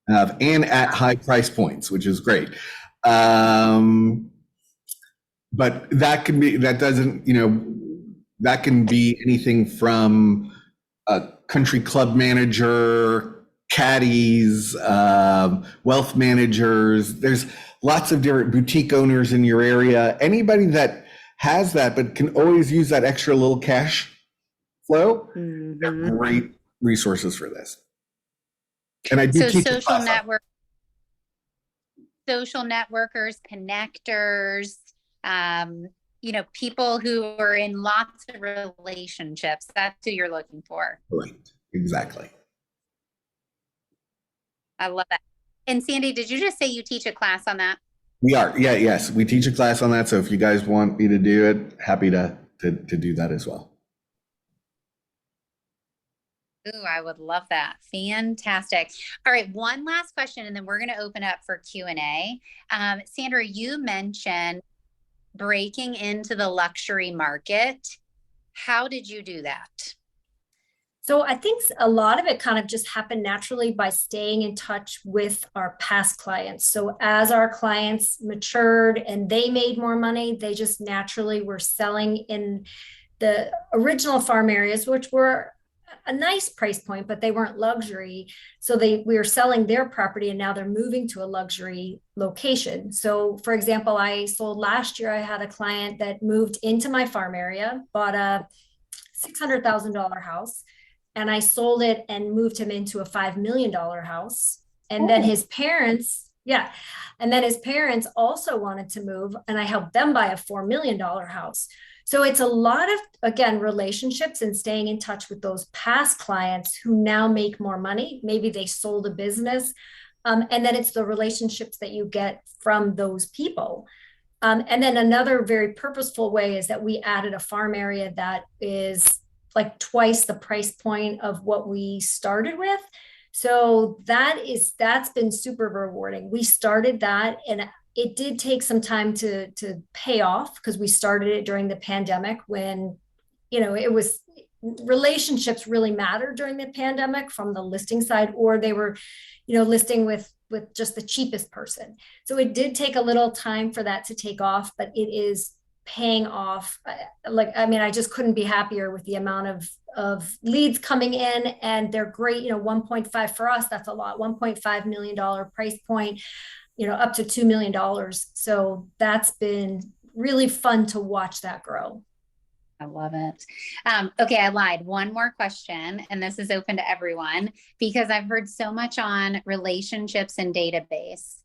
[SPEAKER 4] and at high price points, which is great. But that can be anything from a country club manager, caddies, wealth managers. There's lots of different boutique owners in your area. Anybody that has that, but can always use that extra little cash flow. They're great resources for this. And I do
[SPEAKER 1] so
[SPEAKER 4] teach
[SPEAKER 1] social networkers, connectors, people who are in lots of relationships. That's who you're looking for.
[SPEAKER 4] Right. Exactly.
[SPEAKER 1] I love that. And Sandy, did you just say you teach a class on that?
[SPEAKER 4] We are. Yes. We teach a class on that. So if you guys want me to do it, happy to do that as well.
[SPEAKER 1] Ooh, I would love that. Fantastic. All right. One last question, and then we're going to open up for Q&A. Sandra, you mentioned breaking into the luxury market. How did you do that?
[SPEAKER 2] So I think a lot of it kind of just happened naturally by staying in touch with our past clients. So as our clients matured and they made more money, they just naturally were selling in the original farm areas, which were a nice price point, but they weren't luxury. So we were selling their property, and now they're moving to a luxury location. So for example, I sold last year, I had a client that moved into my farm area, bought a $600,000 house. And I sold it and moved him into a $5 million house. And then his parents, and then his parents also wanted to move, and I helped them buy a $4 million house. So it's a lot of, again, relationships and staying in touch with those past clients who now make more money. Maybe they sold a business. And then it's the relationships that you get from those people. And then another very purposeful way is that we added a farm area that is like twice the price point of what we started with. So that's been super rewarding. We started that, and it did take some time to pay off, because we started it during the pandemic when, it was, relationships really mattered during the pandemic from the listing side, or they were, listing with just the cheapest person. So it did take a little time for that to take off, but it is paying off. I just couldn't be happier with the amount of leads coming in, and they're great. 1.5 for us, that's a lot. $1.5 million price point, up to $2 million. So that's been really fun to watch that grow.
[SPEAKER 1] I love it. Okay, I lied. One more question, and this is open to everyone because I've heard so much on relationships and database.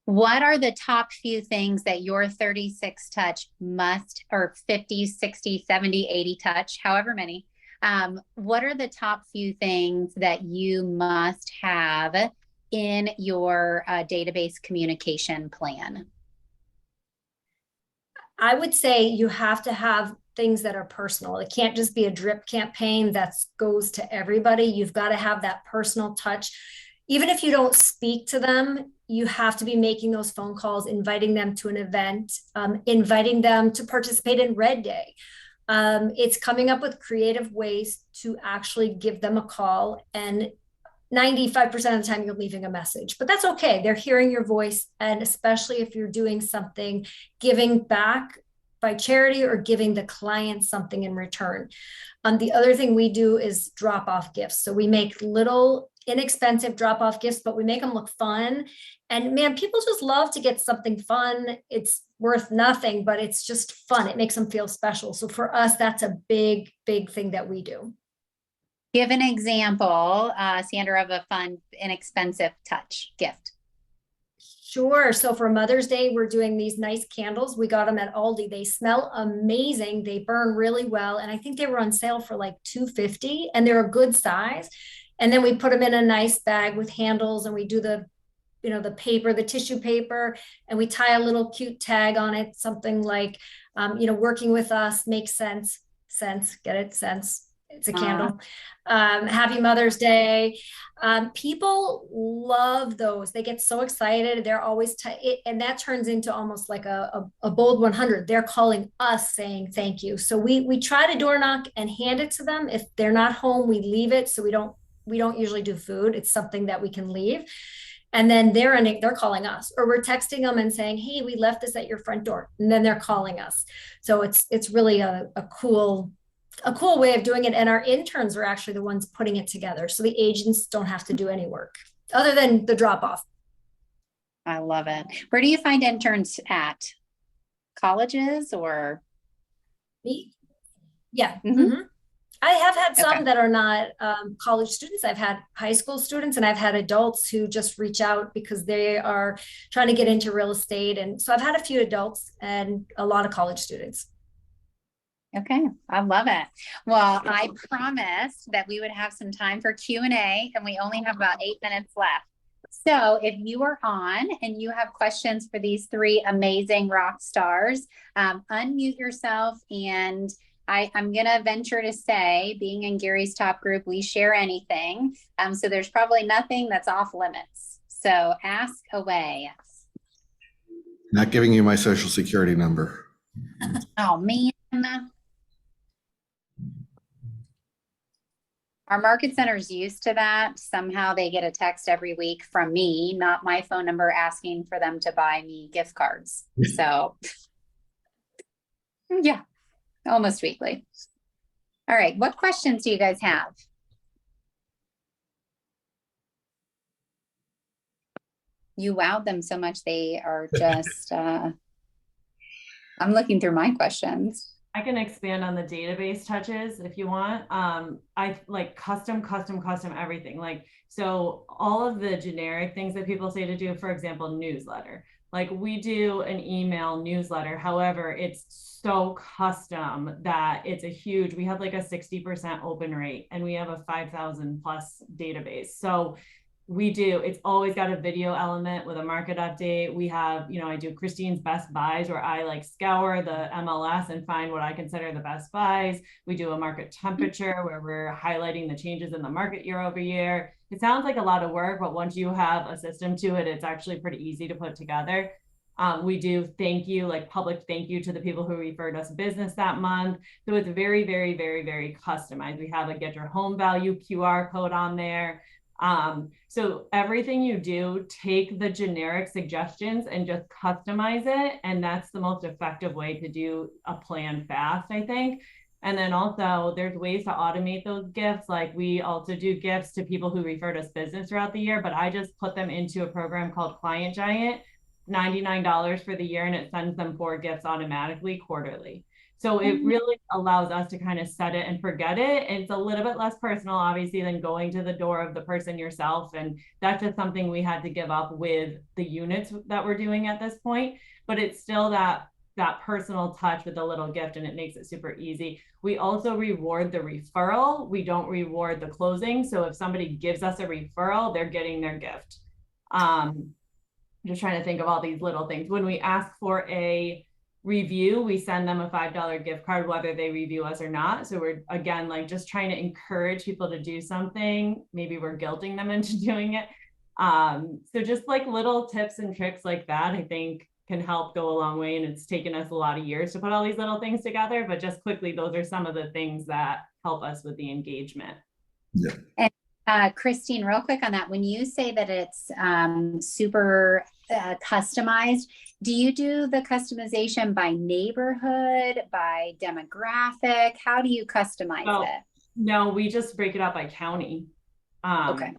[SPEAKER 1] What are the top few things that your 36 touch must, or 50, 60, 70, 80 touch, however many, what are the top few things that you must have in your database communication plan?
[SPEAKER 2] I would say you have to have things that are personal. It can't just be a drip campaign that goes to everybody. You've got to have that personal touch. Even if you don't speak to them, you have to be making those phone calls, inviting them to an event, inviting them to participate in Red Day. It's coming up with creative ways to actually give them a call, and 95% of the time you're leaving a message, but that's okay. They're hearing your voice. And especially if you're doing something, giving back by charity or giving the client something in return. The other thing we do is drop off gifts. So we make little inexpensive drop off gifts, but we make them look fun. And man, people just love to get something fun. It's worth nothing, but it's just fun. It makes them feel special. So for us, that's a big, big thing that we do.
[SPEAKER 1] Give an example, Sandra, of a fun, inexpensive touch gift.
[SPEAKER 2] Sure. So for Mother's Day, we're doing these nice candles. We got them at Aldi. They smell amazing. They burn really well. And I think they were on sale for like $2.50, and they're a good size. And then we put them in a nice bag with handles, and we do the paper, the tissue paper, and we tie a little cute tag on it. Something like, working with us makes sense. Get it? Sense. It's a candle. Happy Mother's Day. People love those. They get so excited. They're always, and that turns into almost like a bold 100. They're calling us saying thank you. So we try to door knock and hand it to them. If they're not home, we leave it. So we don't usually do food. It's something that we can leave. And then they're calling us, or we're texting them and saying, hey, we left this at your front door. And then they're calling us. So it's really a cool way of doing it. And our interns are actually the ones putting it together. So the agents don't have to do any work other than the drop off.
[SPEAKER 1] I love it. Where do you find interns at? Colleges or?
[SPEAKER 2] Yeah.
[SPEAKER 1] Mm-hmm.
[SPEAKER 2] Mm-hmm. I have had some that are not college students. I've had high school students, and I've had adults who just reach out because they are trying to get into real estate. And so I've had a few adults and a lot of college students.
[SPEAKER 1] Okay, I love it. Well, I promised that we would have some time for Q&A, and we only have about 8 minutes left. So if you are on and you have questions for these 3 amazing rock stars, unmute yourself. And I'm going to venture to say, being in Gary's top group, we share anything. So there's probably nothing that's off limits. So ask away.
[SPEAKER 4] Not giving you my social security number.
[SPEAKER 1] Oh, man. Our market center's used to that. Somehow they get a text every week from me, not my phone number, asking for them to buy me gift cards. So yeah, almost weekly. All right. What questions do you guys have? You wowed them so much. They are just, I'm looking through my questions.
[SPEAKER 3] I can expand on the database touches if you want. I like custom everything. Like, so all of the generic things that people say to do, for example, newsletter, like we do an email newsletter. However, it's so custom that it's we have like a 60% open rate, and we have a 5,000 plus database. So it's always got a video element with a market update. We have, I do Christine's best buys, where I like scour the MLS and find what I consider the best buys. We do a market temperature where we're highlighting the changes in the market year over year. It sounds like a lot of work, but once you have a system to it, it's actually pretty easy to put together. We do thank you, like public thank you to the people who referred us business that month. So it's very, very, very, very customized. We have a get your home value QR code on there. So everything you do, take the generic suggestions and just customize it. And that's the most effective way to do a plan fast, I think. And then also there's ways to automate those gifts. Like we also do gifts to people who referred us business throughout the year, but I just put them into a program called Client Giant, $99 for the year, and it sends them 4 gifts automatically quarterly. So it really allows us to kind of set it and forget it. And it's a little bit less personal, obviously, than going to the door of the person yourself. And that's just something we had to give up with the units that we're doing at this point. But it's still that personal touch with a little gift, and it makes it super easy. We also reward the referral. We don't reward the closing. So if somebody gives us a referral, they're getting their gift. Just trying to think of all these little things. When we ask for a review, we send them a $5 gift card, whether they review us or not. So we're, again, like just trying to encourage people to do something. Maybe we're guilting them into doing it. So just like little tips and tricks like that, I think can help go a long way. And it's taken us a lot of years to put all these little things together, but just quickly, those are some of the things that help us with the engagement.
[SPEAKER 1] And Christine, real quick on that, when you say that it's super customized, do you do the customization by neighborhood, by demographic? How do you customize it?
[SPEAKER 3] No, we just break it up by county.
[SPEAKER 1] Okay.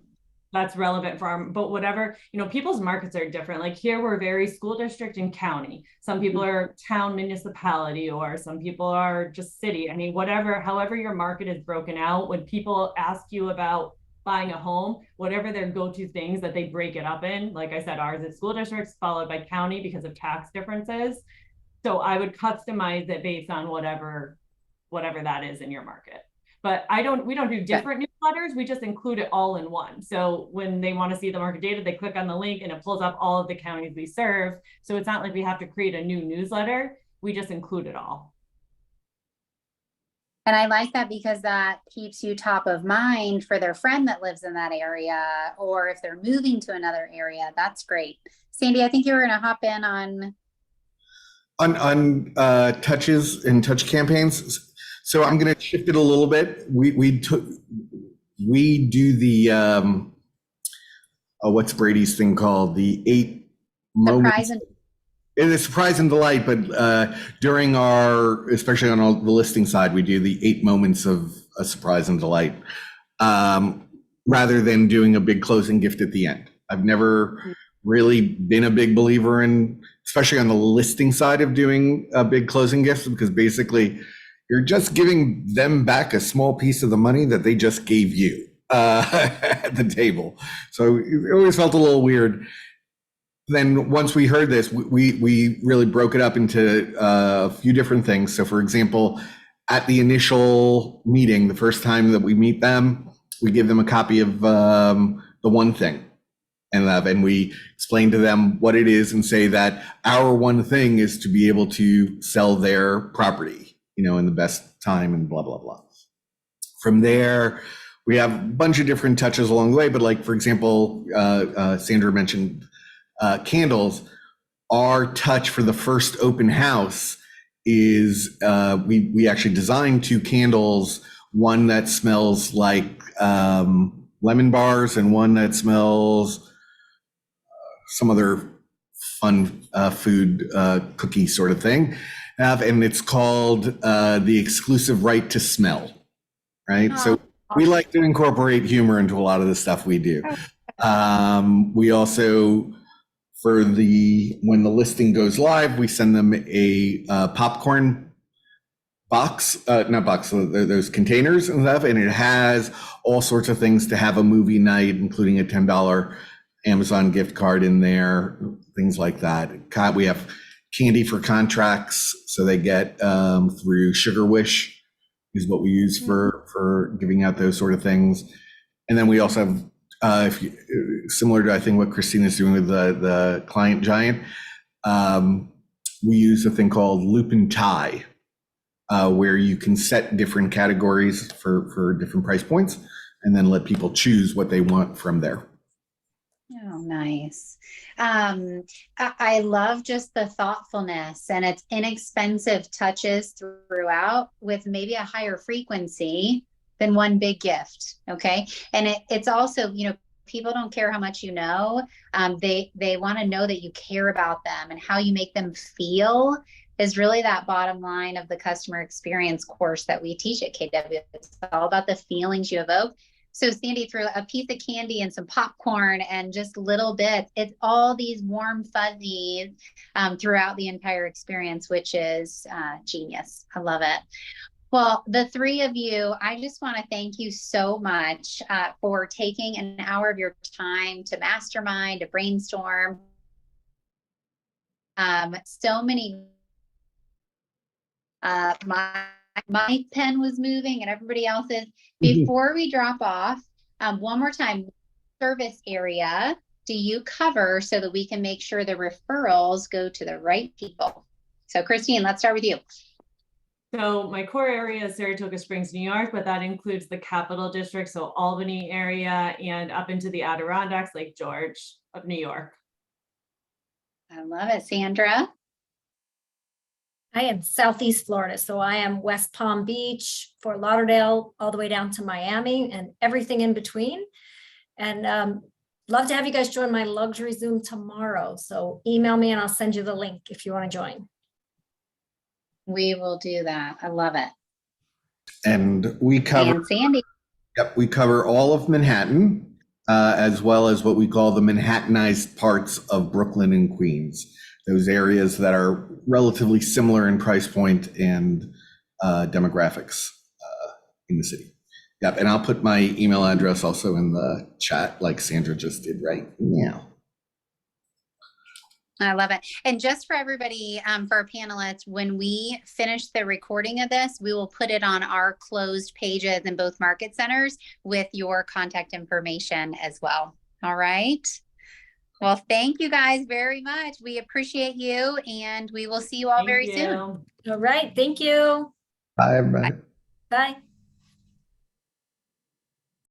[SPEAKER 3] That's relevant for our, but whatever, people's markets are different. Like here, we're very school district and county. Some people are town municipality, or some people are just city. I mean, however your market is broken out, when people ask you about buying a home, whatever their go-to things that they break it up in, like I said, ours is school districts followed by county because of tax differences. So I would customize it based on whatever that is in your market. But we don't do different newsletters. We just include it all in one. So when they want to see the market data, they click on the link and it pulls up all of the counties we serve. So it's not like we have to create a new newsletter. We just include it all.
[SPEAKER 1] And I like that because that keeps you top of mind for their friend that lives in that area, or if they're moving to another area. That's great. Sandy, I think you were going to hop in
[SPEAKER 4] on touches and touch campaigns. So I'm going to shift it a little bit. We do the what's Brady's thing called, the 8 moments. It is surprise and delight, but during especially on the listing side, we do the 8 moments of a surprise and delight, rather than doing a big closing gift at the end. I've never really been a big believer in, especially on the listing side, of doing a big closing gift, because basically you're just giving them back a small piece of the money that they just gave you at the table. So it always felt a little weird. Then once we heard this, we really broke it up into a few different things. So for example, at the initial meeting, the first time that we meet them, we give them a copy of the one thing. And we explain to them what it is and say that our one thing is to be able to sell their property, in the best time, and blah, blah, blah. From there, we have a bunch of different touches along the way. But like, for example, Sandra mentioned candles. Our touch for the first open house is we actually designed 2 candles, one that smells like lemon bars and one that smells some other fun food cookie sort of thing. And it's called the exclusive right to smell, right? Oh, so we like to incorporate humor into a lot of the stuff we do. We also, when the listing goes live, we send them a popcorn box, not box, those containers and stuff, and it has all sorts of things to have a movie night, including a $10 Amazon gift card in there, things like that. We have candy for contracts, so they get through Sugar Wish is what we use for giving out those sort of things. And then we also have, similar to I think what Christina's doing with the Client Giant, we use a thing called Loop and Tie, where you can set different categories for different price points, and then let people choose what they want from there.
[SPEAKER 1] Oh, nice. I love just the thoughtfulness, and it's inexpensive touches throughout with maybe a higher frequency than one big gift. Okay. And it's also, people don't care how much they want to know that you care about them, and how you make them feel is really that bottom line of the customer experience course that we teach at KW. It's all about the feelings you evoke. So Sandy threw a piece of candy and some popcorn and just little bits. It's all these warm fuzzies throughout the entire experience, which is genius. I love it. Well, the 3 of you, I just want to thank you so much for taking an hour of your time to mastermind, to brainstorm. So many, my pen was moving and everybody else's. Before we drop off, one more time, service area do you cover so that we can make sure the referrals go to the right people? So Christine, let's start with you.
[SPEAKER 3] So my core area is Saratoga Springs, New York, but that includes the Capital District, so Albany area, and up into the Adirondacks, Lake George of New York.
[SPEAKER 1] I love it. Sandra?
[SPEAKER 2] I am Southeast Florida, so I am West Palm Beach, Fort Lauderdale, all the way down to Miami and everything in between. And love to have you guys join my luxury Zoom tomorrow. So email me and I'll send you the link if you want to join.
[SPEAKER 1] We will do that. I love it.
[SPEAKER 4] And we cover,
[SPEAKER 1] And Sandy.
[SPEAKER 4] yep, we cover all of Manhattan, as well as what we call the Manhattanized parts of Brooklyn and Queens. Those areas that are relatively similar in price point and demographics in the city. Yep, and I'll put my email address also in the chat like Sandra just did right now.
[SPEAKER 1] I love it. And just for everybody, for our panelists, when we finish the recording of this, we will put it on our closed pages in both market centers with your contact information as well. All right. Well, thank you guys very much. We appreciate you and we will see you all very soon.
[SPEAKER 2] All right. Thank you.
[SPEAKER 4] Bye, everybody.
[SPEAKER 2] Bye.